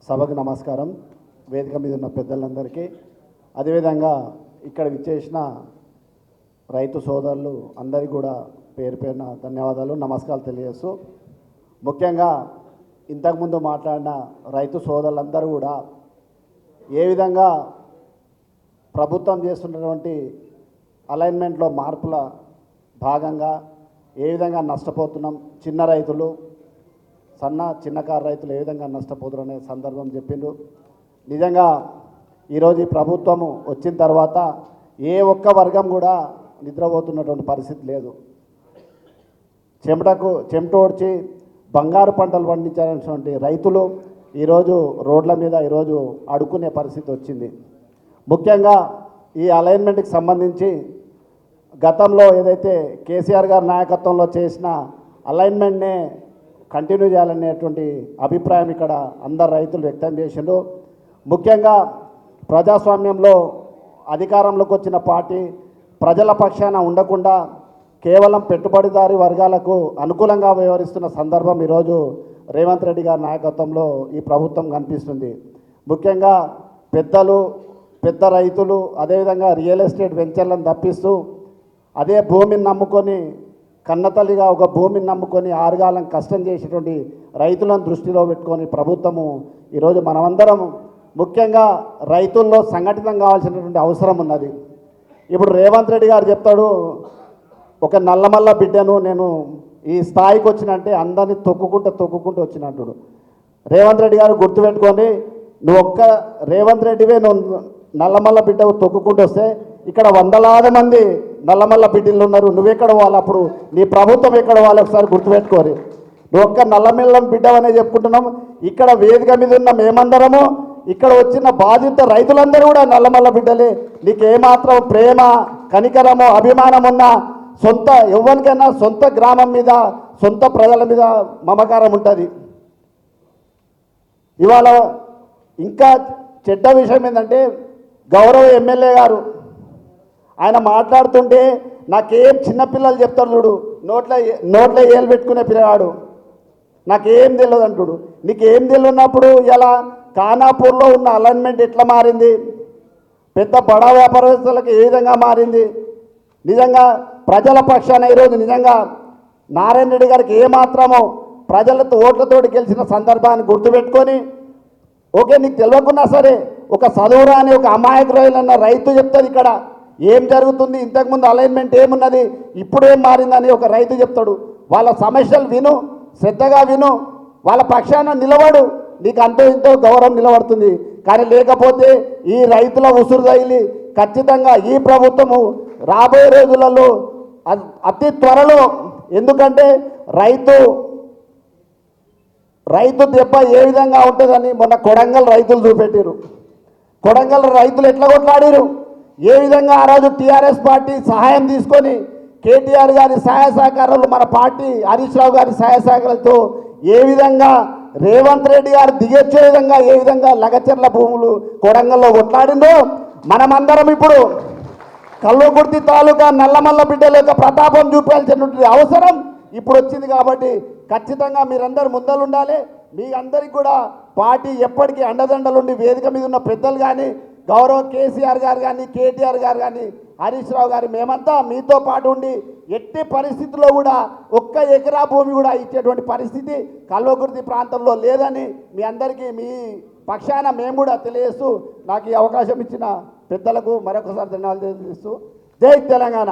సభకు నమస్కారం. వేదిక మీద ఉన్న పెద్దలందరికీ, అదేవిధంగా ఇక్కడ విచ్చేసిన రైతు సోదరులు అందరికీ కూడా పేరు పేరున ధన్యవాదాలు, నమస్కారాలు తెలియజేస్తూ, ముఖ్యంగా ఇంతకుముందు మాట్లాడిన రైతు సోదరులందరూ కూడా ఏ విధంగా ప్రభుత్వం చేస్తున్నటువంటి అలైన్మెంట్లో మార్పుల భాగంగా ఏ విధంగా నష్టపోతున్నాం, చిన్న రైతులు చిన్నకారు రైతులు ఏ విధంగా నష్టపోతున్నారు అనే సందర్భం చెప్పిండ్రు. నిజంగా ఈరోజు ఈ ప్రభుత్వము వచ్చిన తర్వాత ఏ ఒక్క వర్గం కూడా నిద్రపోతున్నటువంటి పరిస్థితి లేదు. చెమట ఓడ్చి బంగారు పంటలు పండించాల్సినటువంటి రైతులు ఈరోజు రోడ్ల మీద ఈరోజు అడుక్కునే పరిస్థితి వచ్చింది. ముఖ్యంగా ఈ అలైన్మెంట్కి సంబంధించి గతంలో ఏదైతే కేసీఆర్ గారి నాయకత్వంలో చేసిన అలైన్మెంట్నే కంటిన్యూ చేయాలనేటువంటి అభిప్రాయం ఇక్కడ అందరు రైతులు వ్యక్తం చేసిండ్రు. ముఖ్యంగా ప్రజాస్వామ్యంలో అధికారంలోకి వచ్చిన పార్టీ ప్రజల పక్షాన ఉండకుండా కేవలం పెట్టుబడిదారీ వర్గాలకు అనుకూలంగా వ్యవహరిస్తున్న సందర్భం ఈరోజు రేవంత్ రెడ్డి గారి నాయకత్వంలో ఈ ప్రభుత్వం కనిపిస్తుంది. ముఖ్యంగా పెద్ద రైతులు అదేవిధంగా రియల్ ఎస్టేట్ వెంచర్లను తప్పిస్తూ అదే భూమిని నమ్ముకొని కన్నతల్లిగా ఒక భూమిని నమ్ముకొని ఆరుగాలం కష్టం చేసేటువంటి రైతులను దృష్టిలో పెట్టుకొని ప్రభుత్వము ఈరోజు మనమందరం ముఖ్యంగా రైతుల్లో సంఘటితం కావాల్సినటువంటి అవసరం ఉన్నది. ఇప్పుడు రేవంత్ రెడ్డి గారు చెప్తాడు, ఒక నల్లమల్ల బిడ్డను నేను ఈ స్థాయికి వచ్చినంటే అందరినీ తొక్కుకుంటూ వచ్చినట్టు. రేవంత్ రెడ్డి గారు గుర్తుపెట్టుకొని, నువ్వు రేవంత్ రెడ్డివే నువ్వు నల్లమల్ల బిడ్డవు తొక్కుకుంటూ వస్తే ఇక్కడ వందలాది మంది నల్లమల్ల బిడ్డలు ఉన్నారు, నువ్వెక్కడ వాళ్ళు, అప్పుడు నీ ప్రభుత్వం ఎక్కడ వాళ్ళు ఒకసారి గుర్తుపెట్టుకోరు. నువ్వు ఒక్క నల్లమల్ల బిడ్డవనే చెప్పుకుంటున్నాం. ఇక్కడ వేదిక మీద ఉన్న మేమందరము, ఇక్కడ వచ్చిన బాధిత రైతులందరూ కూడా నల్లమల్ల బిడ్డలే. నీకేమాత్రం ప్రేమ, కనికరము, అభిమానం ఉన్నా ఎవరికైనా సొంత గ్రామం మీద, సొంత ప్రజల మీద మమకారం ఉంటుంది. ఇవాళ ఇంకా చెడ్డ విషయం ఏంటంటే, గౌరవ ఎమ్మెల్యే గారు ఆయన మాట్లాడుతుంటే నాకేం చిన్నపిల్లలు చెప్తారు చూడు, నోట్లో ఏలు పెట్టుకునే పిల్లవాడు, నాకేం తెలియదు అంటుడు. నీకేం తెలియనప్పుడు ఇలా ఖానాపూర్లో ఉన్న అలైన్మెంట్ ఎట్లా మారింది, పెద్ద బడా వ్యాపారస్తులకు ఏ విధంగా మారింది, నిజంగా ప్రజల పక్షాన ఈరోజు నిజంగా నారాయణ రెడ్డి గారికి ఏమాత్రమో ప్రజలతో ఓట్లతోటి గెలిచిన సందర్భాన్ని గుర్తుపెట్టుకొని, ఓకే నీకు తెలియకున్నా సరే ఒక చదువురాని ఒక అమాయకులైన రైతు చెప్తుంది ఇక్కడ ఏం జరుగుతుంది, ఇంతకుముందు అలైన్మెంట్ ఏమున్నది, ఇప్పుడు ఏం మారిందని ఒక రైతు చెప్తాడు. వాళ్ళ సమస్యలు విను, శ్రద్ధగా విను, వాళ్ళ పక్షాన నిలబడు, నీకు అంతో ఇంతో గౌరవం నిలబడుతుంది. కానీ లేకపోతే ఈ రైతుల ఉసురు తగిలి ఖచ్చితంగా ఈ ప్రభుత్వము రాబోయే రోజులలో అతి త్వరలో, ఎందుకంటే రైతు దెబ్బ ఏ విధంగా ఉంటుందని మొన్న కొడంగల్ రైతులు చూపెట్టారు. కొడంగల్ రైతులు ఎట్లా కొట్లాడారు, ఏ విధంగా ఆ రోజు టీఆర్ఎస్ పార్టీ సహాయం తీసుకొని కేటీఆర్ గారి సహాయ సహకారాలు, మన పార్టీ హరీష్ రావు గారి సహాయ సహకారాలతో ఏ విధంగా రేవంత్ రెడ్డి గారు దిగొచ్చే విధంగా ఏ విధంగా లగచర్ల భూములు కొడంగల్లో కొట్లాడిందో, మనమందరం ఇప్పుడు కల్వకుర్తి తాలూకా నల్లమల్ల బిడ్డల యొక్క ప్రతాపం చూపాల్సినటువంటి అవసరం ఇప్పుడు వచ్చింది. కాబట్టి ఖచ్చితంగా మీరందరూ ముందలుండాలి. మీ అందరికీ కూడా పార్టీ ఎప్పటికీ అండదండలుండి, వేదిక మీద ఉన్న పెద్దలు కానీ, గౌరవ కేసీఆర్ గారు కానీ, కేటీఆర్ గారు కానీ, హరీష్ రావు గారు, మేమంతా మీతో పాటు ఉండి ఎట్టి పరిస్థితుల్లో కూడా ఒక్క ఎకరా భూమి కూడా ఇచ్చేటువంటి పరిస్థితి కల్వకుర్తి ప్రాంతంలో లేదని మీ అందరికీ మీ పక్షాన మేము కూడా తెలియజేస్తూ, నాకు ఈ అవకాశం ఇచ్చిన పెద్దలకు మరొకసారి ధన్యవాదాలు తెలియజేస్తూ, జై తెలంగాణ.